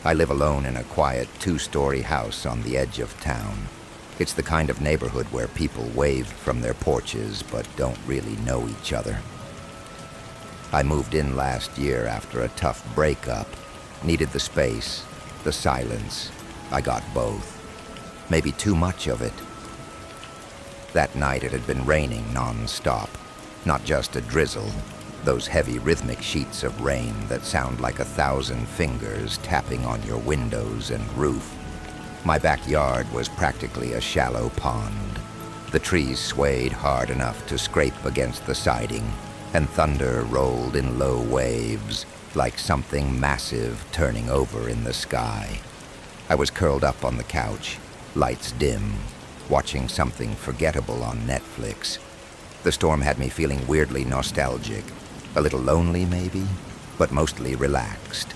I live alone in a quiet two-story house on the edge of town. It's the kind of neighborhood where people wave from their porches but don't really know each other. I moved in last year after a tough breakup. Needed the space, the silence. I got both. Maybe too much of it. That night it had been raining non-stop. Not just a drizzle, those heavy rhythmic sheets of rain that sound like 1,000 fingers tapping on your windows and roof. My backyard was practically a shallow pond. The trees swayed hard enough to scrape against the siding, and thunder rolled in low waves, like something massive turning over in the sky. I was curled up on the couch, lights dim, watching something forgettable on Netflix. The storm had me feeling weirdly nostalgic, a little lonely maybe, but mostly relaxed,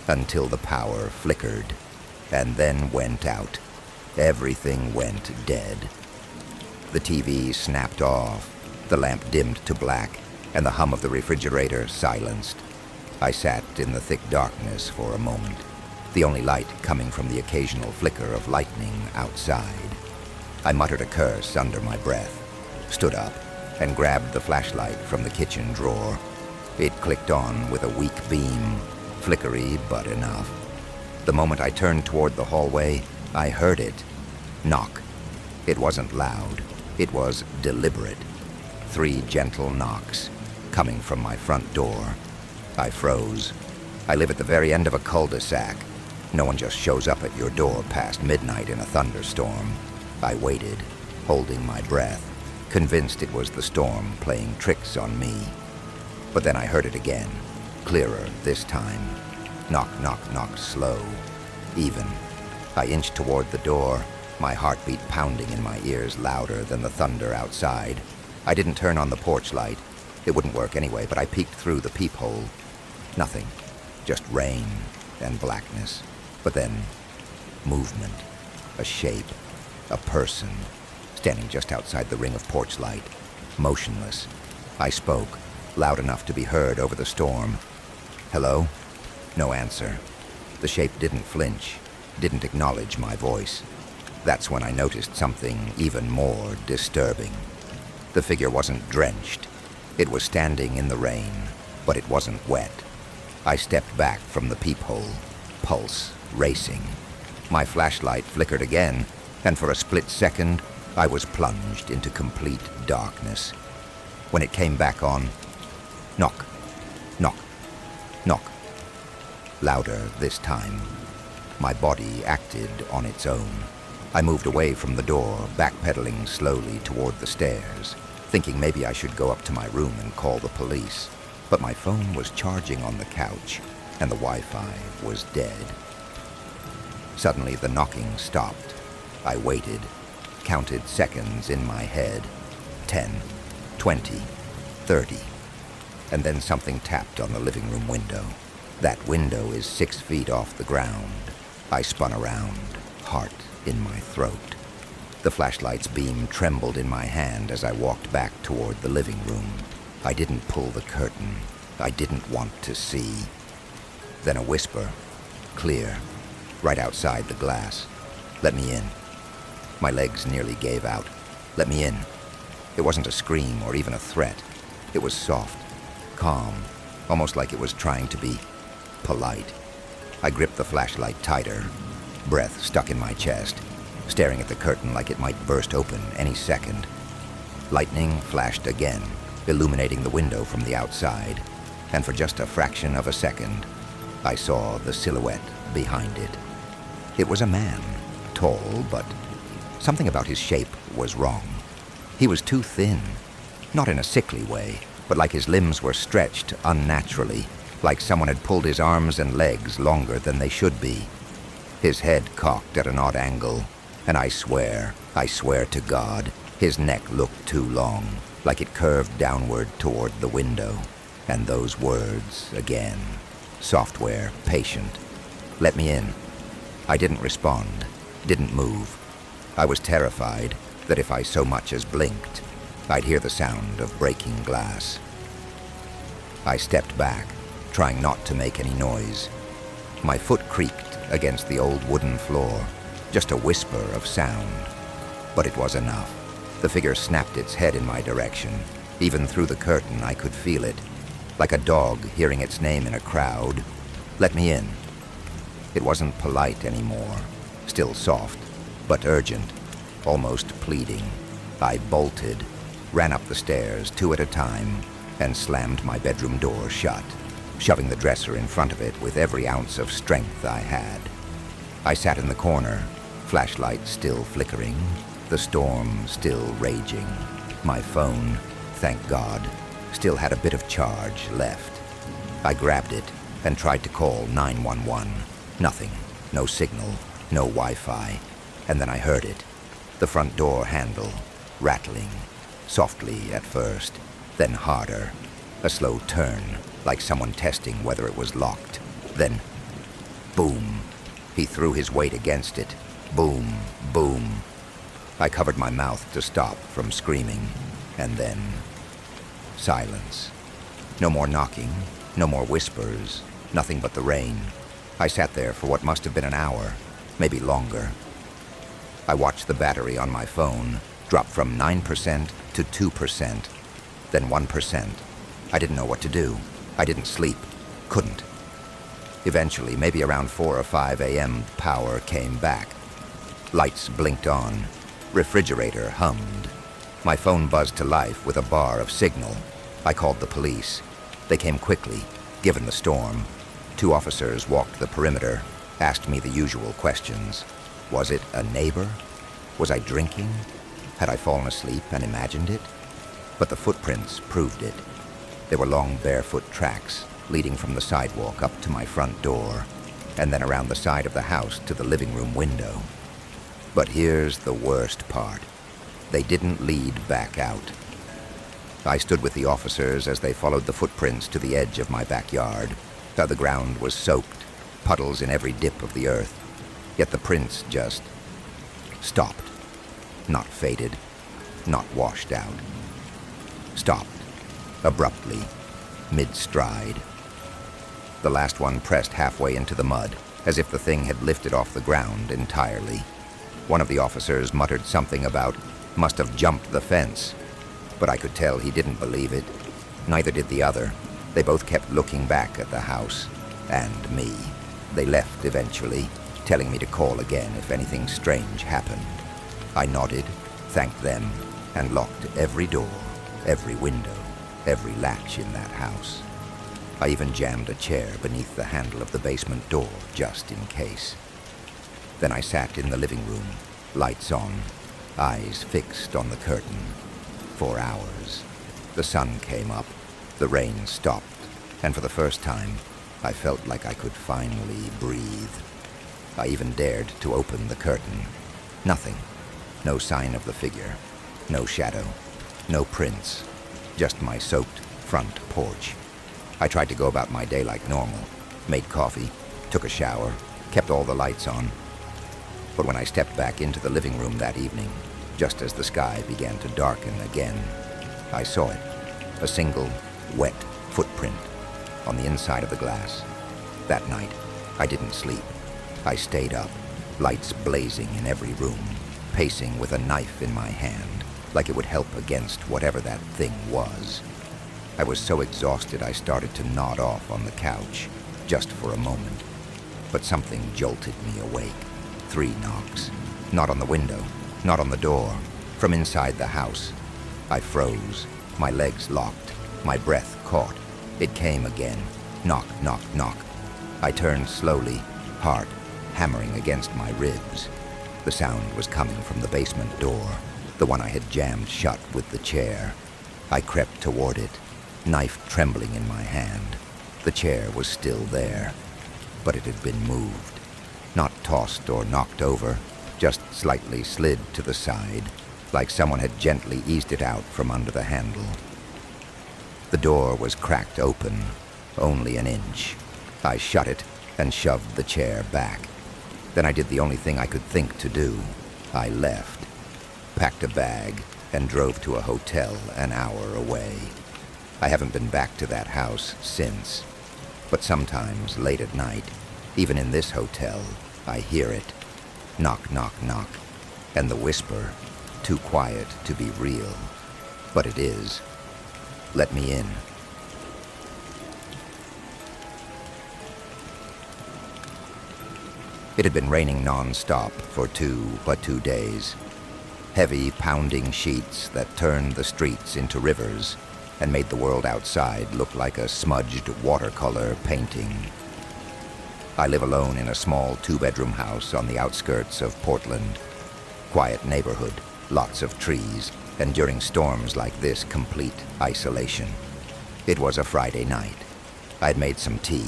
until the power flickered, and then went out. Everything went dead. The TV snapped off, the lamp dimmed to black, and the hum of the refrigerator silenced. I sat in the thick darkness for a moment, the only light coming from the occasional flicker of lightning outside. I muttered a curse under my breath, stood up, and grabbed the flashlight from the kitchen drawer. It clicked on with a weak beam, flickery but enough. The moment I turned toward the hallway, I heard it. Knock. It wasn't loud. It was deliberate. 3 gentle knocks, coming from my front door. I froze. I live at the very end of a cul-de-sac. No one just shows up at your door past midnight in a thunderstorm. I waited, holding my breath, convinced it was the storm playing tricks on me. But then I heard it again, clearer this time. Knock, knock, knock, slow, even. I inched toward the door, my heartbeat pounding in my ears louder than the thunder outside. I didn't turn on the porch light. It wouldn't work anyway, but I peeked through the peephole. Nothing, just rain and blackness. But then, movement, a shape, a person, standing just outside the ring of porch light, motionless. I spoke, loud enough to be heard over the storm. Hello? No answer. The shape didn't flinch, didn't acknowledge my voice. That's when I noticed something even more disturbing. The figure wasn't drenched. It was standing in the rain, but it wasn't wet. I stepped back from the peephole, pulse racing. My flashlight flickered again, and for a split second, I was plunged into complete darkness. When it came back on, knock, knock, knock. Louder this time. My body acted on its own. I moved away from the door, backpedaling slowly toward the stairs, thinking maybe I should go up to my room and call the police. But my phone was charging on the couch, and the Wi-Fi was dead. Suddenly, the knocking stopped. I waited, counted seconds in my head. 10, 20, 30. And then something tapped on the living room window. That window is 6 feet off the ground. I spun around, heart in my throat. The flashlight's beam trembled in my hand as I walked back toward the living room. I didn't pull the curtain. I didn't want to see. Then a whisper, clear, right outside the glass. Let me in. My legs nearly gave out. Let me in. It wasn't a scream or even a threat. It was soft, calm, almost like it was trying to be polite. I gripped the flashlight tighter, breath stuck in my chest, staring at the curtain like it might burst open any second. Lightning flashed again, illuminating the window from the outside, and for just a fraction of a second, I saw the silhouette behind it. It was a man, tall, but something about his shape was wrong. He was too thin, not in a sickly way, but like his limbs were stretched unnaturally, like someone had pulled his arms and legs longer than they should be. His head cocked at an odd angle, and I swear to God, his neck looked too long, like it curved downward toward the window. And those words again. Software, patient. Let me in. I didn't respond, didn't move. I was terrified that if I so much as blinked, I'd hear the sound of breaking glass. I stepped back, trying not to make any noise. My foot creaked against the old wooden floor, just a whisper of sound. But it was enough. The figure snapped its head in my direction. Even through the curtain, I could feel it, like a dog hearing its name in a crowd. Let me in. It wasn't polite anymore, still soft, but urgent, almost pleading. I bolted, ran up the stairs 2 at a time, and slammed my bedroom door shut, shoving the dresser in front of it with every ounce of strength I had. I sat in the corner, flashlight still flickering, the storm still raging. My phone, thank God, still had a bit of charge left. I grabbed it and tried to call 911. Nothing. No signal. No Wi-Fi. And then I heard it. The front door handle, rattling. Softly at first, then harder. A slow turn, like someone testing whether it was locked. Then, boom. He threw his weight against it. Boom, boom. I covered my mouth to stop from screaming. And then, silence. No more knocking, no more whispers, nothing but the rain. I sat there for what must have been an hour, maybe longer. I watched the battery on my phone drop from 9% to 2%, then 1%. I didn't know what to do. I didn't sleep. Couldn't. Eventually, maybe around 4 or 5 a.m., power came back. Lights blinked on. Refrigerator hummed. My phone buzzed to life with a bar of signal. I called the police. They came quickly, given the storm. 2 officers walked the perimeter, asked me the usual questions. Was it a neighbor? Was I drinking? Had I fallen asleep and imagined it? But the footprints proved it. There were long barefoot tracks leading from the sidewalk up to my front door, and then around the side of the house to the living room window. But here's the worst part. They didn't lead back out. I stood with the officers as they followed the footprints to the edge of my backyard. The ground was soaked, puddles in every dip of the earth. Yet the prints just stopped. Not faded, not washed out. Stopped, abruptly, mid-stride. The last one pressed halfway into the mud, as if the thing had lifted off the ground entirely. One of the officers muttered something about must have jumped the fence, but I could tell he didn't believe it. Neither did the other. They both kept looking back at the house, and me. They left eventually, telling me to call again if anything strange happened. I nodded, thanked them, and locked every door, every window, every latch in that house. I even jammed a chair beneath the handle of the basement door, just in case. Then I sat in the living room, lights on, eyes fixed on the curtain, for hours. The sun came up, the rain stopped, and for the first time, I felt like I could finally breathe. I even dared to open the curtain. Nothing. No sign of the figure. No shadow. No prints. Just my soaked front porch. I tried to go about my day like normal. Made coffee, took a shower, kept all the lights on. But when I stepped back into the living room that evening, just as the sky began to darken again, I saw it. A single, wet footprint on the inside of the glass. That night, I didn't sleep. I stayed up, lights blazing in every room, pacing with a knife in my hand, like it would help against whatever that thing was. I was so exhausted I started to nod off on the couch, just for a moment. But something jolted me awake. 3 knocks. Not on the window, not on the door, from inside the house. I froze, my legs locked, my breath caught. It came again. Knock, knock, knock. I turned slowly, heart hammering against my ribs. The sound was coming from the basement door, the one I had jammed shut with the chair. I crept toward it, knife trembling in my hand. The chair was still there, but it had been moved. Not tossed or knocked over, just slightly slid to the side, like someone had gently eased it out from under the handle. The door was cracked open, only an inch. I shut it and shoved the chair back. Then I did the only thing I could think to do. I left, packed a bag, and drove to a hotel an hour away. I haven't been back to that house since, but sometimes late at night, Even in this hotel, I hear it. Knock, knock, knock. And the whisper, too quiet to be real. But it is. Let me in. It had been raining non-stop for 2 days. Heavy, pounding sheets that turned the streets into rivers and made the world outside look like a smudged watercolor painting. I live alone in a small 2-bedroom house on the outskirts of Portland. Quiet neighborhood, lots of trees, and during storms like this, complete isolation. It was a Friday night. I'd made some tea,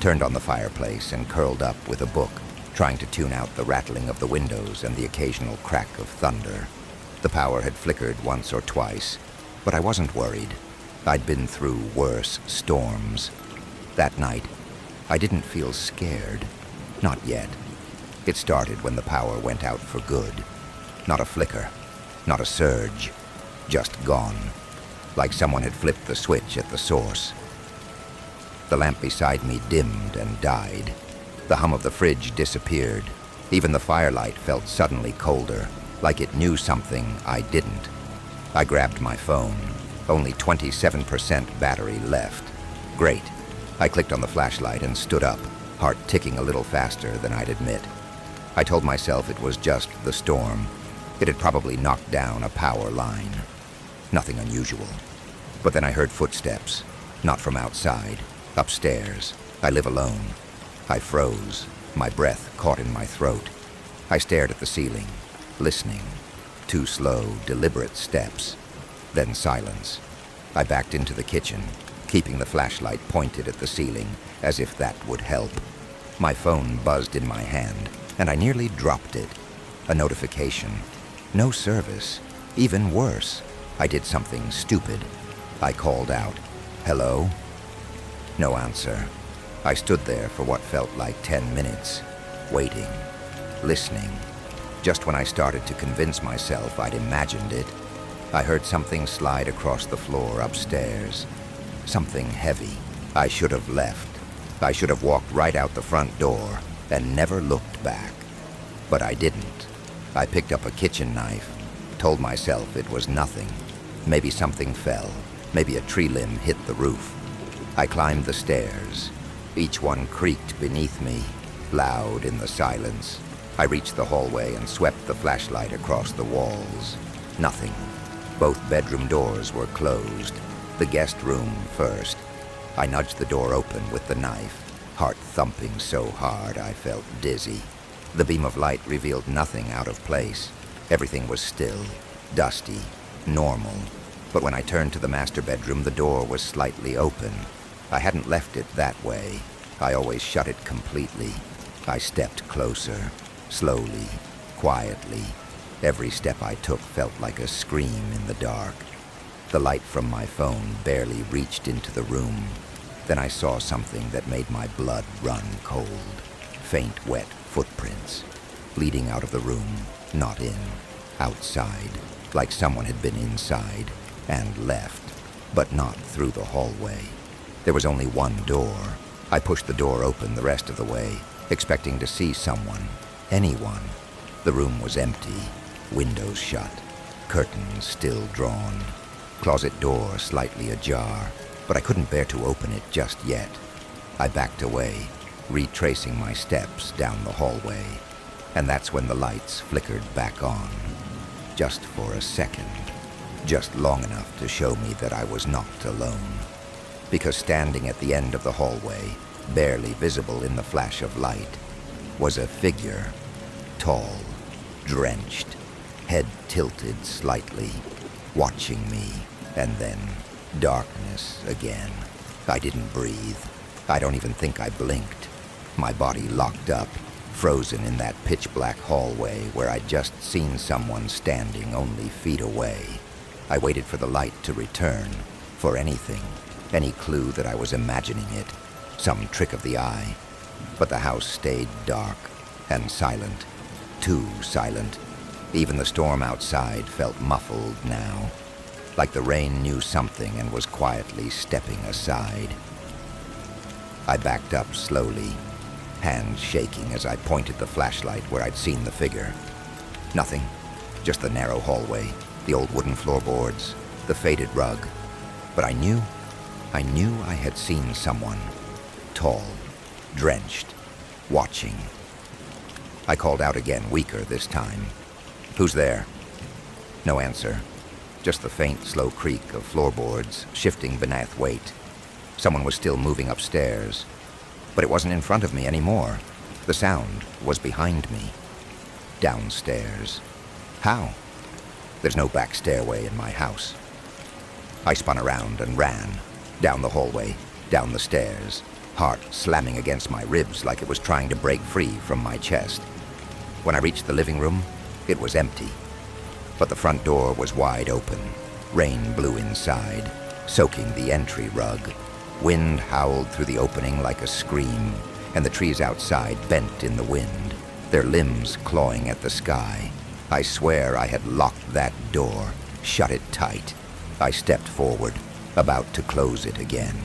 turned on the fireplace, and curled up with a book, trying to tune out the rattling of the windows and the occasional crack of thunder. The power had flickered once or twice, but I wasn't worried. I'd been through worse storms. That night, I didn't feel scared. Not yet. It started when the power went out for good. Not a flicker, not a surge, just gone, like someone had flipped the switch at the source. The lamp beside me dimmed and died. The hum of the fridge disappeared. Even the firelight felt suddenly colder, like it knew something I didn't. I grabbed my phone. Only 27% battery left. Great. I clicked on the flashlight and stood up, heart ticking a little faster than I'd admit. I told myself it was just the storm. It had probably knocked down a power line. Nothing unusual. But then I heard footsteps, not from outside, upstairs. I live alone. I froze, my breath caught in my throat. I stared at the ceiling, listening. 2 slow, deliberate steps, then silence. I backed into the kitchen, keeping the flashlight pointed at the ceiling, as if that would help. My phone buzzed in my hand, and I nearly dropped it. A notification. No service. Even worse, I did something stupid. I called out, "Hello?" No answer. I stood there for what felt like 10 minutes, waiting, listening. Just when I started to convince myself I'd imagined it, I heard something slide across the floor upstairs. Something heavy. I should have left. I should have walked right out the front door and never looked back. But I didn't. I picked up a kitchen knife, told myself it was nothing. Maybe something fell. Maybe a tree limb hit the roof. I climbed the stairs. Each one creaked beneath me, loud in the silence. I reached the hallway and swept the flashlight across the walls. Nothing. Both bedroom doors were closed. The guest room first. I nudged the door open with the knife, heart thumping so hard I felt dizzy. The beam of light revealed nothing out of place. Everything was still, dusty, normal. But when I turned to the master bedroom, the door was slightly open. I hadn't left it that way. I always shut it completely. I stepped closer, slowly, quietly. Every step I took felt like a scream in the dark. The light from my phone barely reached into the room. Then I saw something that made my blood run cold. Faint, wet footprints, leading out of the room, not in, outside, like someone had been inside and left, but not through the hallway. There was only one door. I pushed the door open the rest of the way, expecting to see someone, anyone. The room was empty, windows shut, curtains still drawn, closet door slightly ajar, but I couldn't bear to open it just yet. I backed away, retracing my steps down the hallway, and that's when the lights flickered back on. Just for a second, just long enough to show me that I was not alone. Because standing at the end of the hallway, barely visible in the flash of light, was a figure, tall, drenched, head tilted slightly, watching me, and then darkness again. I didn't breathe. I don't even think I blinked. My body locked up, frozen in that pitch-black hallway where I'd just seen someone standing only feet away. I waited for the light to return, for anything, any clue that I was imagining it, some trick of the eye. But the house stayed dark and silent, too silent. Even the storm outside felt muffled now, like the rain knew something and was quietly stepping aside. I backed up slowly, hands shaking as I pointed the flashlight where I'd seen the figure. Nothing, just the narrow hallway, the old wooden floorboards, the faded rug. But I knew I had seen someone, tall, drenched, watching. I called out again, weaker this time. "Who's there?" No answer, just the faint, slow creak of floorboards shifting beneath weight. Someone was still moving upstairs, but it wasn't in front of me anymore. The sound was behind me, downstairs. How? There's no back stairway in my house. I spun around and ran, down the hallway, down the stairs, heart slamming against my ribs like it was trying to break free from my chest. When I reached the living room, it was empty. But the front door was wide open. Rain blew inside, soaking the entry rug. Wind howled through the opening like a scream, and the trees outside bent in the wind, their limbs clawing at the sky. I swear I had locked that door, shut it tight. I stepped forward, about to close it again,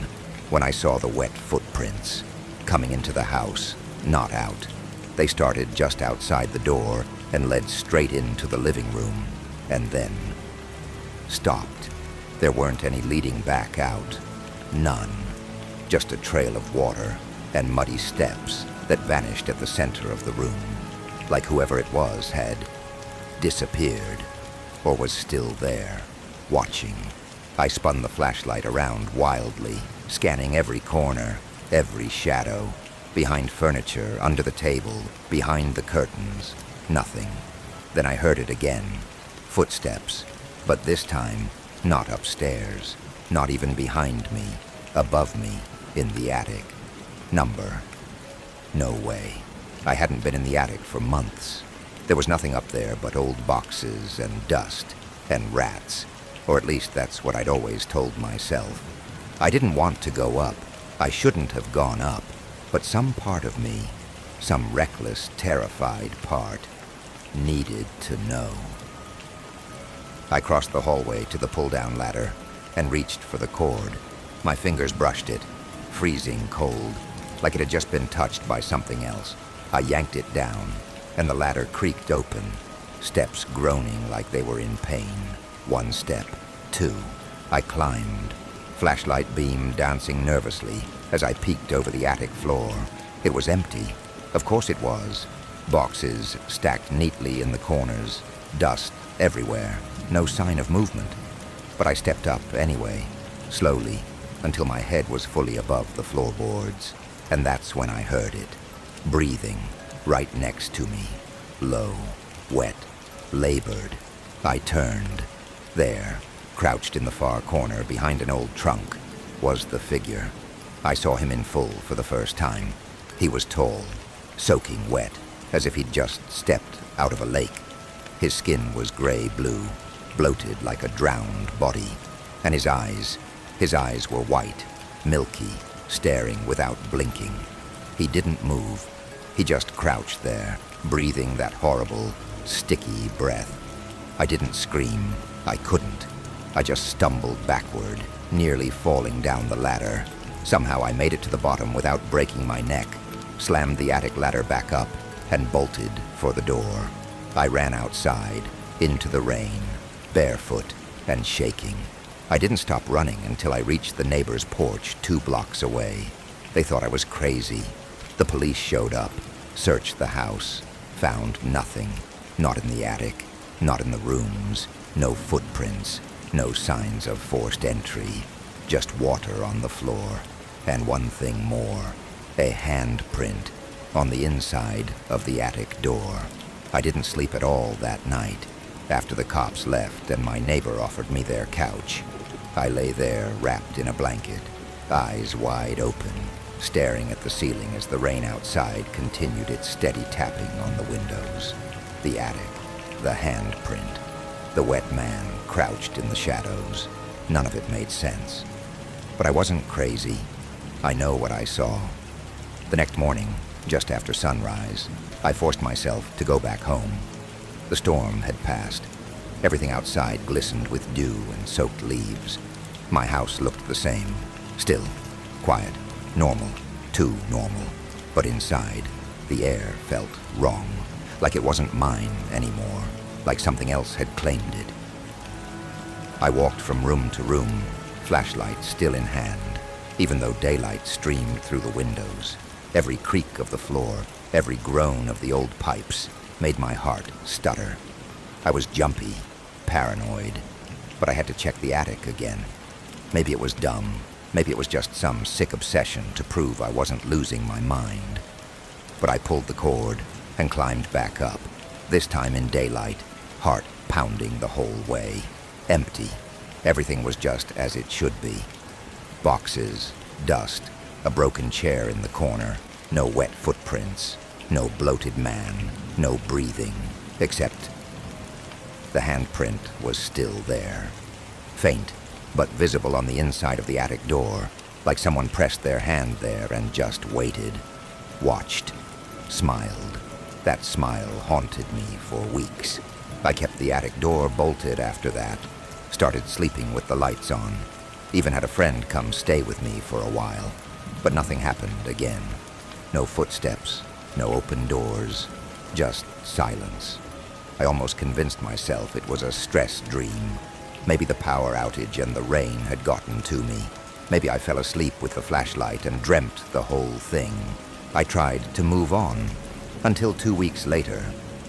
when I saw the wet footprints, coming into the house, not out. They started just outside the door and led straight into the living room, and then stopped. There weren't any leading back out. None. Just a trail of water and muddy steps that vanished at the center of the room, like whoever it was had disappeared or was still there, watching. I spun the flashlight around wildly, scanning every corner, every shadow, behind furniture, under the table, behind the curtains. Nothing. Then I heard it again. Footsteps, but this time not upstairs, not even behind me, above me, in the attic. Number. No way. I hadn't been in the attic for months. There was nothing up there but old boxes and dust and rats, or at least that's what I'd always told myself. I didn't want to go up. I shouldn't have gone up, but some part of me, some reckless, terrified part, needed to know. I crossed the hallway to the pull-down ladder and reached for the cord. My fingers brushed it, freezing cold, like it had just been touched by something else. I yanked it down, and the ladder creaked open, steps groaning like they were in pain. One step, two. I climbed, flashlight beam dancing nervously as I peeked over the attic floor. It was empty. Of course it was. Boxes stacked neatly in the corners, dust everywhere, no sign of movement. But I stepped up anyway, slowly, until my head was fully above the floorboards. And that's when I heard it, breathing, right next to me, low, wet, labored. I turned. There, crouched in the far corner behind an old trunk, was the figure. I saw him in full for the first time. He was tall, soaking wet, as if he'd just stepped out of a lake. His skin was gray-blue, bloated like a drowned body, and his eyes were white, milky, staring without blinking. He didn't move. He just crouched there, breathing that horrible, sticky breath. I didn't scream. I couldn't. I just stumbled backward, nearly falling down the ladder. Somehow I made it to the bottom without breaking my neck, slammed the attic ladder back up, and bolted for the door. I ran outside, into the rain, barefoot and shaking. I didn't stop running until I reached the neighbor's porch 2 blocks away. They thought I was crazy. The police showed up, searched the house, found nothing. Not in the attic, not in the rooms, no footprints, no signs of forced entry, just water on the floor, and one thing more, a handprint on the inside of the attic door. I didn't sleep at all that night. After the cops left and my neighbor offered me their couch, I lay there wrapped in a blanket, eyes wide open, staring at the ceiling as the rain outside continued its steady tapping on the windows. The attic, the handprint, the wet man crouched in the shadows. None of it made sense. But I wasn't crazy. I know what I saw. The next morning, just after sunrise, I forced myself to go back home. The storm had passed. Everything outside glistened with dew and soaked leaves. My house looked the same. Still, quiet, normal, too normal. But inside, the air felt wrong, like it wasn't mine anymore, like something else had claimed it. I walked from room to room, flashlight still in hand, even though daylight streamed through the windows. Every creak of the floor, every groan of the old pipes made my heart stutter. I was jumpy, paranoid, but I had to check the attic again. Maybe it was dumb. Maybe it was just some sick obsession to prove I wasn't losing my mind. But I pulled the cord and climbed back up, this time in daylight, heart pounding the whole way. Empty. Everything was just as it should be. Boxes, dust, a broken chair in the corner, no wet footprints, no bloated man, no breathing, except the handprint was still there. Faint, but visible on the inside of the attic door, like someone pressed their hand there and just waited, watched, smiled. That smile haunted me for weeks. I kept the attic door bolted after that, started sleeping with the lights on, even had a friend come stay with me for a while, but nothing happened again. No footsteps, no open doors, just silence. I almost convinced myself it was a stress dream. Maybe the power outage and the rain had gotten to me. Maybe I fell asleep with the flashlight and dreamt the whole thing. I tried to move on, until 2 weeks later,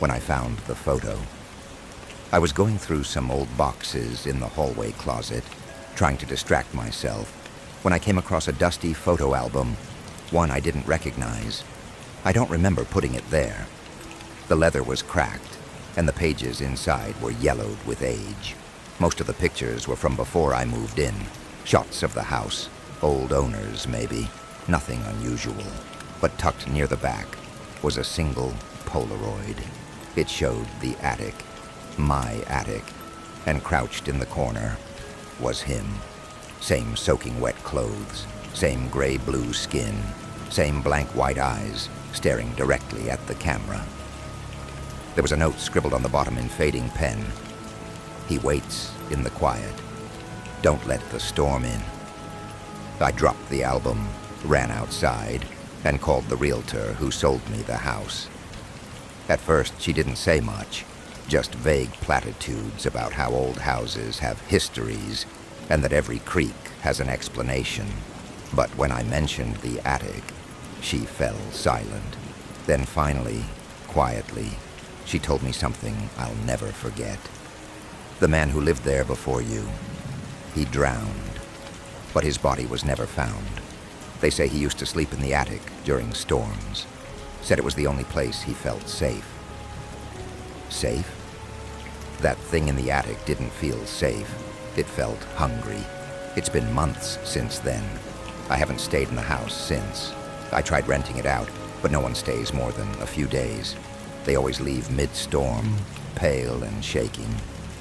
when I found the photo. I was going through some old boxes in the hallway closet, trying to distract myself, when I came across a dusty photo album, one I didn't recognize. I don't remember putting it there. The leather was cracked, and the pages inside were yellowed with age. Most of the pictures were from before I moved in. Shots of the house, old owners maybe, nothing unusual. But tucked near the back was a single Polaroid. It showed the attic, my attic, and crouched in the corner was him. Same soaking wet clothes, same gray-blue skin, same blank white eyes staring directly at the camera. There was a note scribbled on the bottom in fading pen. He waits in the quiet. Don't let the storm in. I dropped the album, ran outside, and called the realtor who sold me the house. At first, she didn't say much, just vague platitudes about how old houses have histories and that every creak has an explanation. But when I mentioned the attic, she fell silent. Then finally, quietly, she told me something I'll never forget. The man who lived there before you, he drowned, but his body was never found. They say he used to sleep in the attic during storms. Said it was the only place he felt safe. Safe? That thing in the attic didn't feel safe. It felt hungry. It's been months since then. I haven't stayed in the house since. I tried renting it out, but no one stays more than a few days. They always leave mid-storm, pale and shaking.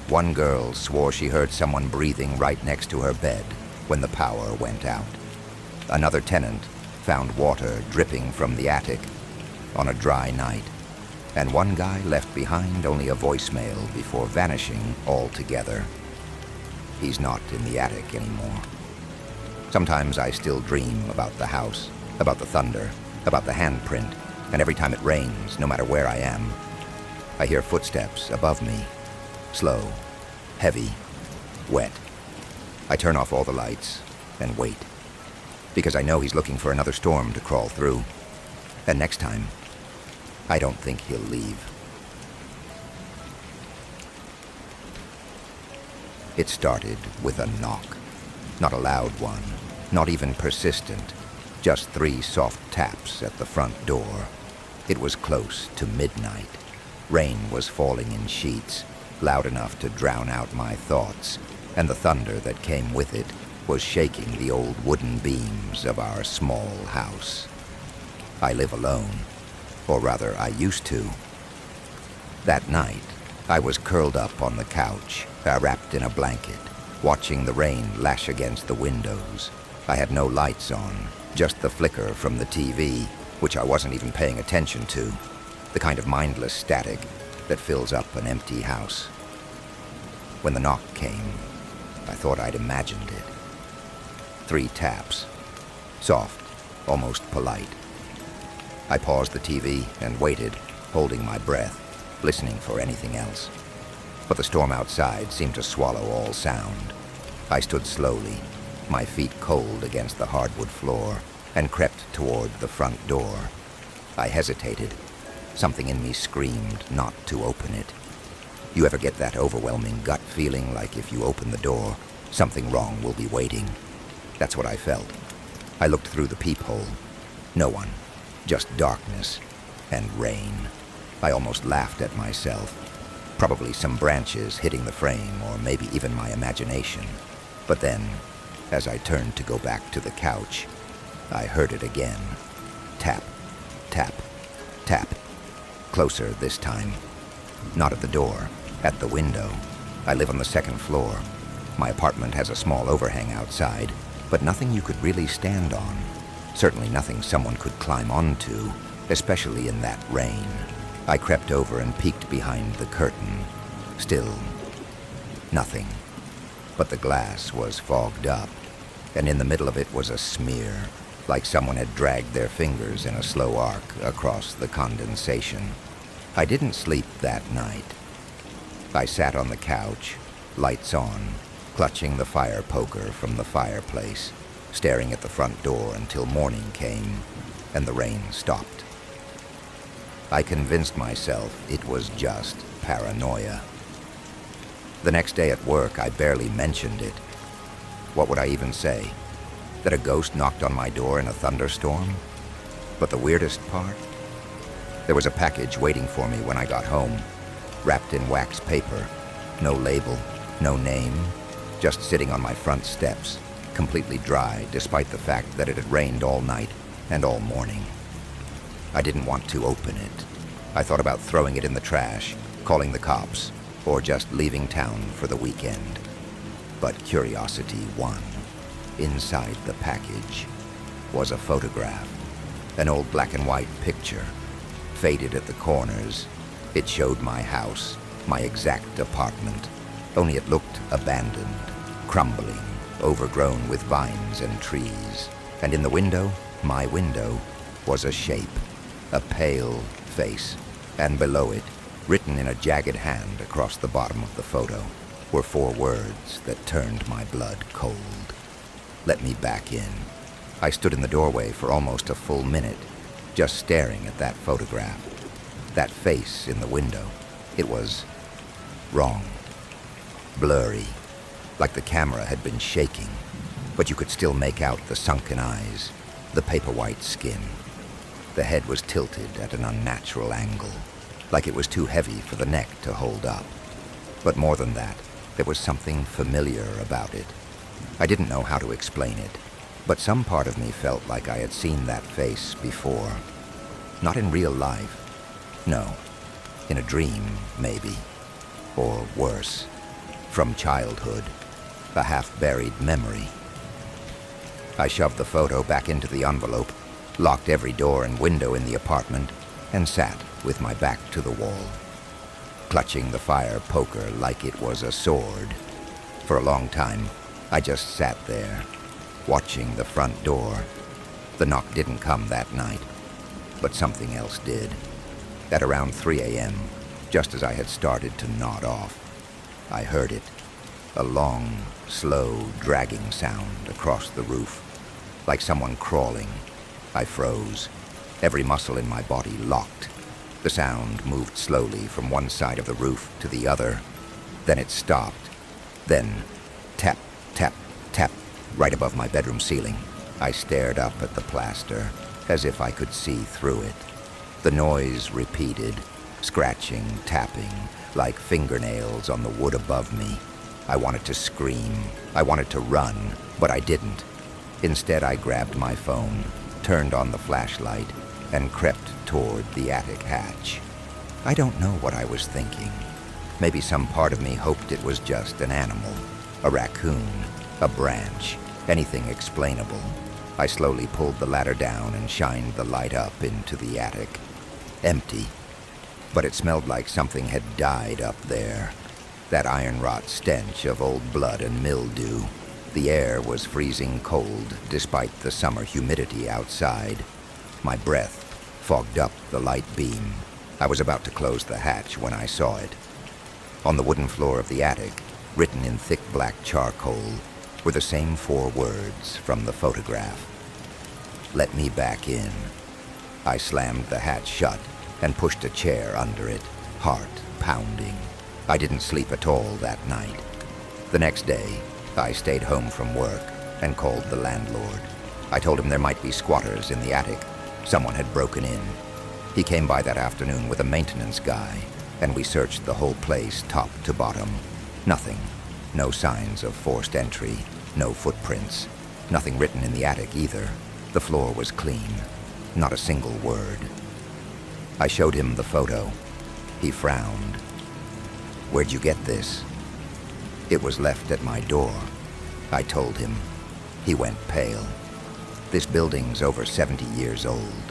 One girl swore she heard someone breathing right next to her bed when the power went out. Another tenant found water dripping from the attic on a dry night. And one guy left behind only a voicemail before vanishing altogether. He's not in the attic anymore. Sometimes I still dream about the house, about the thunder, about the handprint, and every time it rains, no matter where I am, I hear footsteps above me, slow, heavy, wet. I turn off all the lights and wait, because I know he's looking for another storm to crawl through. And next time, I don't think he'll leave. It started with a knock. Not a loud one, not even persistent. Just 3 soft taps at the front door. It was close to midnight. Rain was falling in sheets, loud enough to drown out my thoughts, and the thunder that came with it was shaking the old wooden beams of our small house. I live alone. Or rather, I used to. That night, I was curled up on the couch, wrapped in a blanket, watching the rain lash against the windows. I had no lights on, just the flicker from the TV, which I wasn't even paying attention to, the kind of mindless static that fills up an empty house. When the knock came, I thought I'd imagined it. 3 taps, soft, almost polite. I paused the TV and waited, holding my breath, listening for anything else. But the storm outside seemed to swallow all sound. I stood slowly, my feet cold against the hardwood floor, and crept toward the front door. I hesitated. Something in me screamed not to open it. You ever get that overwhelming gut feeling like if you open the door, something wrong will be waiting? That's what I felt. I looked through the peephole. No one. Just darkness and rain. I almost laughed at myself. Probably some branches hitting the frame, or maybe even my imagination. But then, as I turned to go back to the couch, I heard it again. Tap, tap, tap. Closer this time. Not at the door, at the window. I live on the second floor. My apartment has a small overhang outside, but nothing you could really stand on. Certainly nothing someone could climb onto, especially in that rain. I crept over and peeked behind the curtain. Still, nothing. But the glass was fogged up, and in the middle of it was a smear, like someone had dragged their fingers in a slow arc across the condensation. I didn't sleep that night. I sat on the couch, lights on, clutching the fire poker from the fireplace, staring at the front door until morning came and the rain stopped. I convinced myself it was just paranoia. The next day at work, I barely mentioned it. What would I even say? That a ghost knocked on my door in a thunderstorm? But the weirdest part? There was a package waiting for me when I got home, wrapped in wax paper, no label, no name, just sitting on my front steps, completely dry despite the fact that it had rained all night and all morning. I didn't want to open it. I thought about throwing it in the trash, calling the cops, or just leaving town for the weekend. But curiosity won. Inside the package was a photograph, an old black and white picture, faded at the corners. It showed my house, my exact apartment, only it looked abandoned, crumbling, overgrown with vines and trees. And in the window, my window, was a shape, a pale face, and below it, written in a jagged hand across the bottom of the photo, were 4 words that turned my blood cold. Let me back in. I stood in the doorway for almost a full minute, just staring at that photograph. That face in the window. It was wrong. Blurry, like the camera had been shaking, but you could still make out the sunken eyes, the paper-white skin. The head was tilted at an unnatural angle, like it was too heavy for the neck to hold up. But more than that, there was something familiar about it. I didn't know how to explain it, but some part of me felt like I had seen that face before. Not in real life. No. In a dream, maybe. Or worse. From childhood. A half-buried memory. I shoved the photo back into the envelope, locked every door and window in the apartment, and sat with my back to the wall, clutching the fire poker like it was a sword. For a long time, I just sat there, watching the front door. The knock didn't come that night, but something else did. At around 3 a.m., just as I had started to nod off, I heard it. A long, slow, dragging sound across the roof, like someone crawling. I froze, every muscle in my body locked. The sound moved slowly from one side of the roof to the other. Then it stopped. Then, tap, tap, tap, right above my bedroom ceiling. I stared up at the plaster, as if I could see through it. The noise repeated, scratching, tapping, like fingernails on the wood above me. I wanted to scream. I wanted to run, but I didn't. Instead, I grabbed my phone, turned on the flashlight, and crept toward the attic hatch. I don't know what I was thinking. Maybe some part of me hoped it was just an animal, a raccoon, a branch, anything explainable. I slowly pulled the ladder down and shined the light up into the attic. Empty. But it smelled like something had died up there. That iron rot stench of old blood and mildew. The air was freezing cold despite the summer humidity outside. My breath fogged up the light beam. I was about to close the hatch when I saw it. On the wooden floor of the attic, written in thick black charcoal, were the same 4 words from the photograph. "Let me back in." I slammed the hatch shut and pushed a chair under it, heart pounding. I didn't sleep at all that night. The next day, I stayed home from work and called the landlord. I told him there might be squatters in the attic. Someone had broken in. He came by that afternoon with a maintenance guy, and we searched the whole place top to bottom. Nothing. No signs of forced entry, no footprints. Nothing written in the attic either. The floor was clean. Not a single word. I showed him the photo. He frowned. "Where'd you get this?" "It was left at my door," I told him. He went pale. "This building's over 70 years old.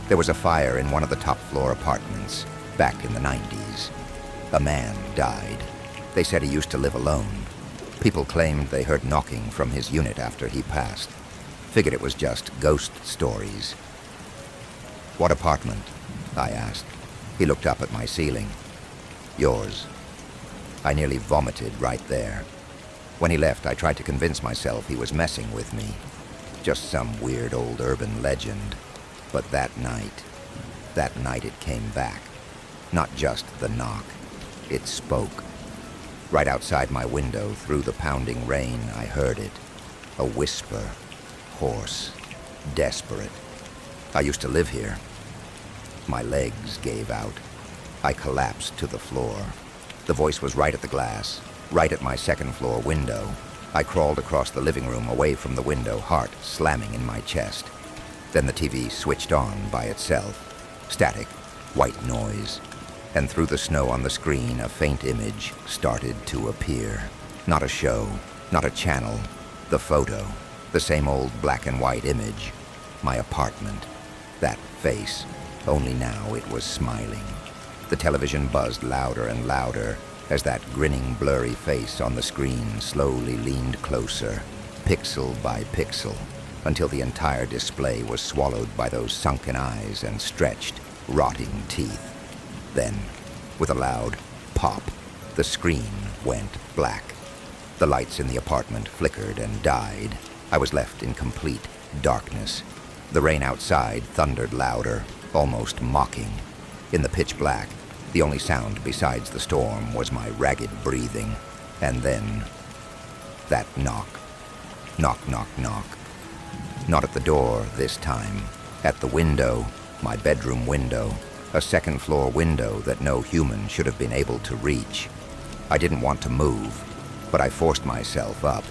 There was a fire in one of the top-floor apartments back in the 90s. A man died. They said he used to live alone. People claimed they heard knocking from his unit after he passed. Figured it was just ghost stories." "What apartment?" I asked. He looked up at my ceiling. "Yours." I nearly vomited right there. When he left, I tried to convince myself he was messing with me. Just some weird old urban legend. But that night it came back. Not just the knock. It spoke. Right outside my window, through the pounding rain, I heard it. A whisper. Hoarse. Desperate. I used to live here. My legs gave out. I collapsed to the floor. The voice was right at the glass, right at my second-floor window. I crawled across the living room away from the window, heart slamming in my chest. Then the TV switched on by itself. Static, white noise. And through the snow on the screen, a faint image started to appear. Not a show, not a channel. The photo. The same old black and white image. My apartment. That face. Only now it was smiling. The television buzzed louder and louder as that grinning, blurry face on the screen slowly leaned closer, pixel by pixel, until the entire display was swallowed by those sunken eyes and stretched, rotting teeth. Then, with a loud pop, the screen went black. The lights in the apartment flickered and died. I was left in complete darkness. The rain outside thundered louder, almost mocking. In the pitch black, the only sound besides the storm was my ragged breathing. And then, that knock. Knock, knock, knock. Not at the door this time. At the window, my bedroom window. A second-floor window that no human should have been able to reach. I didn't want to move, but I forced myself up.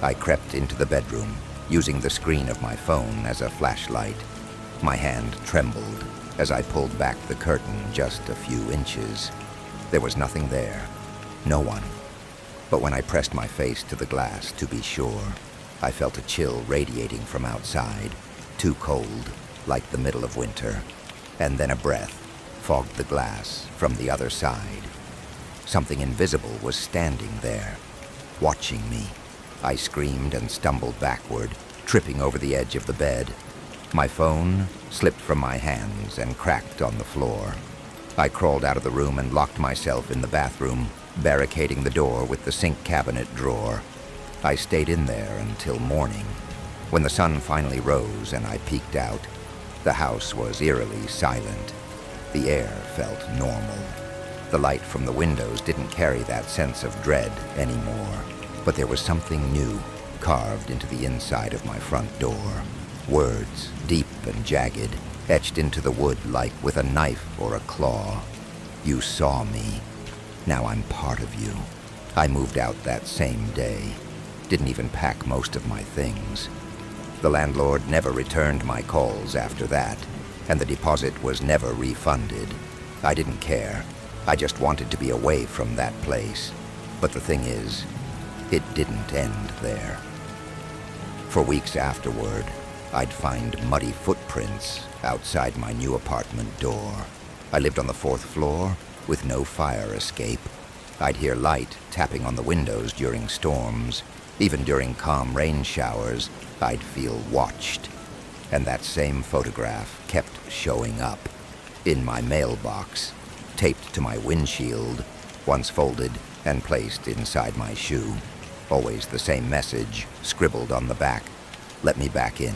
I crept into the bedroom, using the screen of my phone as a flashlight. My hand trembled as I pulled back the curtain just a few inches. There was nothing there. No one. But when I pressed my face to the glass to be sure, I felt a chill radiating from outside, too cold, like the middle of winter. And then a breath fogged the glass from the other side. Something invisible was standing there, watching me. I screamed and stumbled backward, tripping over the edge of the bed. My phone slipped from my hands and cracked on the floor. I crawled out of the room and locked myself in the bathroom, barricading the door with the sink cabinet drawer. I stayed in there until morning. When the sun finally rose and I peeked out, the house was eerily silent. The air felt normal. The light from the windows didn't carry that sense of dread anymore. But there was something new carved into the inside of my front door. Words, deep and jagged, etched into the wood like with a knife or a claw. "You saw me. Now I'm part of you." I moved out that same day. Didn't even pack most of my things. The landlord never returned my calls after that, and the deposit was never refunded. I didn't care. I just wanted to be away from that place. But the thing is, it didn't end there. For weeks afterward, I'd find muddy footprints outside my new apartment door. I lived on the 4th floor with no fire escape. I'd hear light tapping on the windows during storms. Even during calm rain showers, I'd feel watched. And that same photograph kept showing up. In my mailbox, taped to my windshield, once folded and placed inside my shoe. Always the same message, scribbled on the back. Let me back in.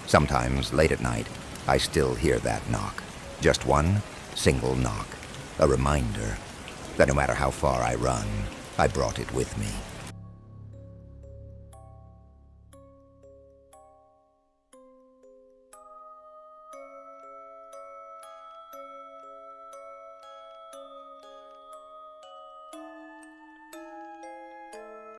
Sometimes, late at night, I still hear that knock. Just one single knock. A reminder that no matter how far I run, I brought it with me.